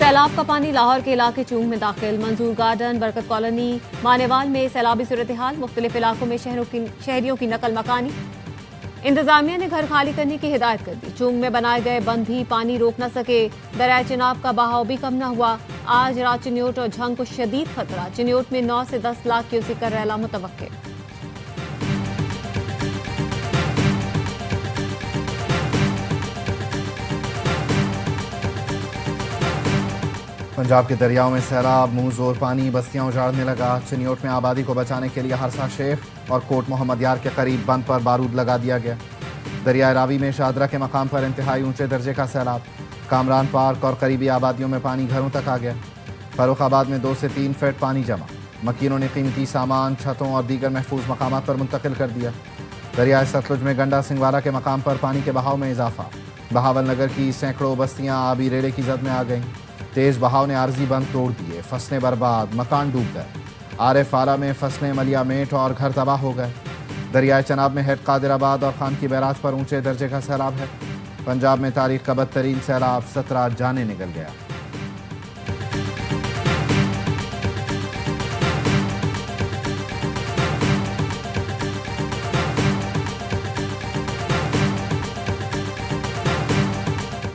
سیلاب کا پانی لاہور کے علاقے چونگ میں داخل، منظور گارڈن، برکت کالونی، مانیوال میں سیلابی صورتحال، مختلف علاقوں میں شہریوں کی نقل مکانی۔ انتظامیہ نے گھر خالی کرنے کی ہدایت کر دی۔ چونگ میں بنائے گئے بند بھی پانی روک نہ سکے، دریائے چناب کا بہاؤ بھی کم نہ ہوا۔ آج رات چنیوٹ اور جھنگ کو شدید خطرہ، چنیوٹ میں 9 سے 10 لاکھ کیوسیک کا ریلا متوقع۔ پنجاب کے دریاؤں میں سیلاب، منہ زور پانی، بستیاں اجاڑنے لگا۔ چنیوٹ میں آبادی کو بچانے کے لیے ہرسا شیخ اور کوٹ محمد یار کے قریب بند پر بارود لگا دیا گیا۔ دریائے راوی میں شادرہ کے مقام پر انتہائی اونچے درجے کا سیلاب، کامران پارک اور قریبی آبادیوں میں پانی گھروں تک آ گیا۔ فروخ آباد میں 2 سے 3 فٹ پانی جمع، مکینوں نے قیمتی سامان چھتوں اور دیگر محفوظ مقامات پر منتقل کر دیا۔ دریائے ستلج میں گنڈا سنگوالا کے مقام پر پانی کے بہاؤ میں اضافہ، بہاول نگر کی سینکڑوں بستیاں آبی ریڑے کی زد میں آ گئیں۔ تیز بہاؤ نے عارضی بند توڑ دیے، فصلیں برباد، مکان ڈوب گئے۔ عارف آرا میں فصلیں ملیا میٹ اور گھر تباہ ہو گئے۔ دریائے چناب میں ہیڈ قادر آباد اور خان کی بیراج پر اونچے درجے کا سیلاب ہے۔ پنجاب میں تاریخ کا بدترین سیلاب، 17 جانیں نکل گیا۔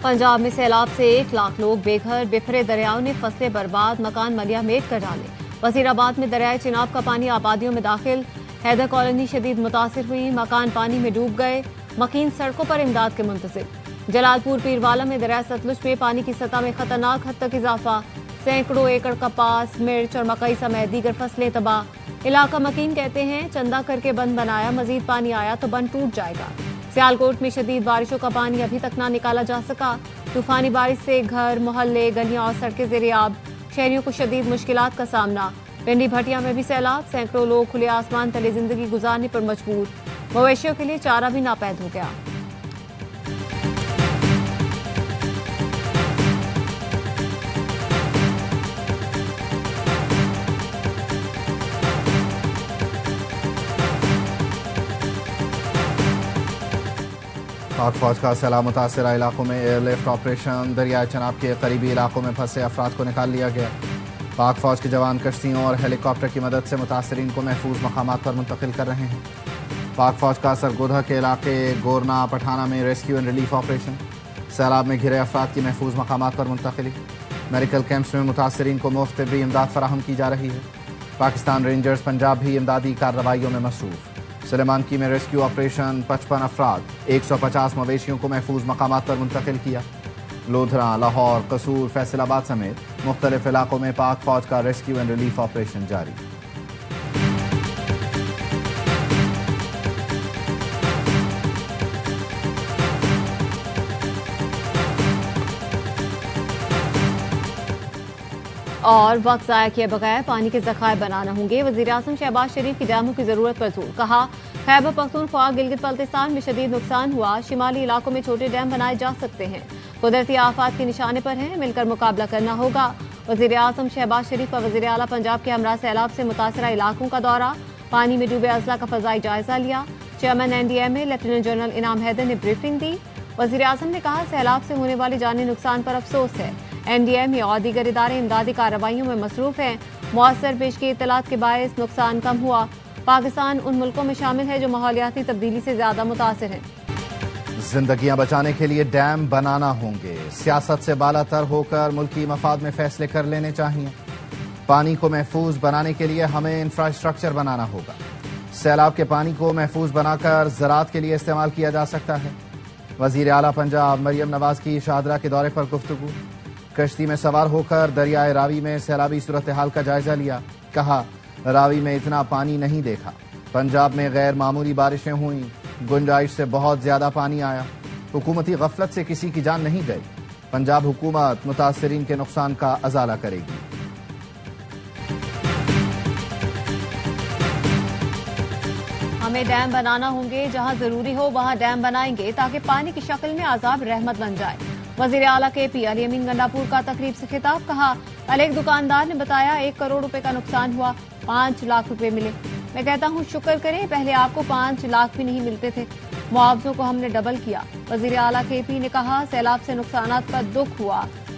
پنجاب میں سیلاب سے 1 لاکھ لوگ بے گھر، بکھرے دریاؤں نے فصلیں برباد، مکان ملیا میٹ کر ڈالے۔ وزیر آباد میں دریائے چناب کا پانی آبادیوں میں داخل، حیدر کالونی شدید متاثر ہوئی، مکان پانی میں ڈوب گئے، مکین سڑکوں پر امداد کے منتظر۔ جلال پور پیروالا میں دریائے ستلج میں پانی کی سطح میں خطرناک حد تک اضافہ، سینکڑوں ایکڑ کپاس، مرچ اور مکئی سمیت دیگر فصلیں تباہ۔ علاقہ مکین کہتے ہیں چندہ کر کے بند بنایا، مزید پانی آیا تو بند ٹوٹ جائے گا۔ سیالکوٹ میں شدید بارشوں کا پانی ابھی تک نہ نکالا جا سکا، طوفانی بارش سے گھر، محلے، گلیاں اور سڑکیں زیر آب، شہریوں کو شدید مشکلات کا سامنا۔ پنڈی بھٹیا میں بھی سیلاب، سینکڑوں لوگ کھلے آسمان تلے زندگی گزارنے پر مجبور، مویشیوں کے لیے چارہ بھی ناپید ہو گیا۔ پاک فوج کا سیلاب متاثرہ علاقوں میں ایئر لفٹ آپریشن، دریائے چناب کے قریبی علاقوں میں پھنسے افراد کو نکال لیا گیا۔ پاک فوج کے جوان کشتیوں اور ہیلی کاپٹر کی مدد سے متاثرین کو محفوظ مقامات پر منتقل کر رہے ہیں۔ پاک فوج کا سرگودھا کے علاقے گورنا پٹھانہ میں ریسکیو اینڈ ریلیف آپریشن، سیلاب میں گھرے افراد کی محفوظ مقامات پر منتقلی۔ میڈیکل کیمپس میں متاثرین کو مفت طبی امداد فراہم کی جا رہی ہے۔ پاکستان رینجرز پنجاب بھی امدادی کارروائیوں میں مصروف۔ سلیمان کی میں ریسکیو آپریشن، 55 افراد، 150 مویشیوں کو محفوظ مقامات پر منتقل کیا۔ لودھراں، لاہور، قصور، فیصل آباد سمیت مختلف علاقوں میں پاک فوج کا ریسکیو اینڈ ریلیف آپریشن جاری۔ اور وقت ضائع کیے بغیر پانی کے ذخائر بنانا ہوں گے، وزیراعظم شہباز شریف کی ڈیموں کی ضرورت پر زور۔ کہا خیبر پختونخوا، گلگت بلتستان میں شدید نقصان ہوا، شمالی علاقوں میں چھوٹے ڈیم بنائے جا سکتے ہیں، قدرتی آفات کے نشانے پر ہیں، مل کر مقابلہ کرنا ہوگا۔ وزیراعظم شہباز شریف کا وزیر اعلیٰ پنجاب کے ہمراہ سیلاب سے متاثرہ علاقوں کا دورہ، پانی میں ڈوبے اضلاع کا فضائی جائزہ لیا۔ چیئرمین NDMA لیفٹیننٹ جنرل انعام حیدر نے بریفنگ دی۔ وزیراعظم نے کہا سیلاب سے ہونے والے جانی نقصان پر افسوس ہے، NDMA اور دیگر ادارے امدادی کارروائیوں میں مصروف ہیں، مؤثر پیشگی اطلاعات کے باعث نقصان کم ہوا۔ پاکستان ان ملکوں میں شامل ہے جو ماحولیاتی تبدیلی سے زیادہ متاثر ہیں۔ زندگیاں بچانے کے لیے ڈیم بنانا ہوں گے، سیاست سے بالا تر ہو کر ملکی مفاد میں فیصلے کر لینے چاہیے۔ پانی کو محفوظ بنانے کے لیے ہمیں انفراسٹرکچر بنانا ہوگا۔ سیلاب کے پانی کو محفوظ بنا کر زراعت کے لیے استعمال کیا جا سکتا ہے۔ وزیر اعلیٰ پنجاب مریم نواز کی شاہدرہ کے دورے پر گفتگو، کشتی میں سوار ہو کر دریائے راوی میں سیلابی صورتحال کا جائزہ لیا۔ کہا راوی میں اتنا پانی نہیں دیکھا، پنجاب میں غیر معمولی بارشیں ہوئیں، گنجائش سے بہت زیادہ پانی آیا، حکومتی غفلت سے کسی کی جان نہیں گئی، پنجاب حکومت متاثرین کے نقصان کا ازالہ کرے گی۔ ہمیں ڈیم بنانا ہوں گے، جہاں ضروری ہو وہاں ڈیم بنائیں گے تاکہ پانی کی شکل میں عذاب رحمت بن جائے۔ وزیر اعلیٰ KP علی امین گنڈاپور کا تقریب سے خطاب، کہا کل ایک دکاندار نے بتایا 1 کروڑ روپے کا نقصان ہوا، 5 لاکھ روپے ملے۔ میں کہتا ہوں شکر کریں، پہلے آپ کو 5 لاکھ بھی نہیں ملتے تھے، معاوضوں کو ہم نے ڈبل کیا۔ وزیر اعلیٰ KP نے کہا سیلاب سے نقصانات پر دکھ ہوا،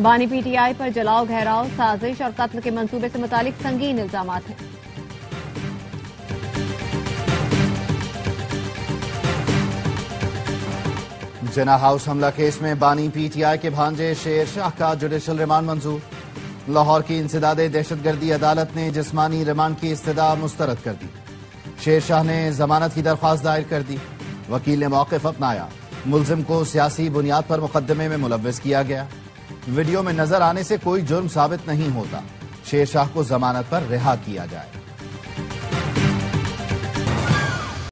بانی پی ٹی آئی پر جلاؤ گھیراؤ سازش اور قتل کے منصوبے سے متعلق سنگین الزامات ہیں۔ جناح ہاؤس حملہ کیس میں بانی پی ٹی آئی کے بھانجے شیر شاہ کا جوڈیشل ریمانڈ منظور۔ لاہور کی انسداد دہشت گردی عدالت نے جسمانی ریمانڈ کی استدعا مسترد کر دی۔ شیر شاہ نے ضمانت کی درخواست دائر کر دی۔ وکیل نے موقف اپنایا۔ ملزم کو سیاسی بنیاد پر مقدمے میں ملوث کیا گیا۔ ویڈیو میں نظر آنے سے کوئی جرم ثابت نہیں ہوتا۔ شیر شاہ کو ضمانت پر رہا کیا جائے۔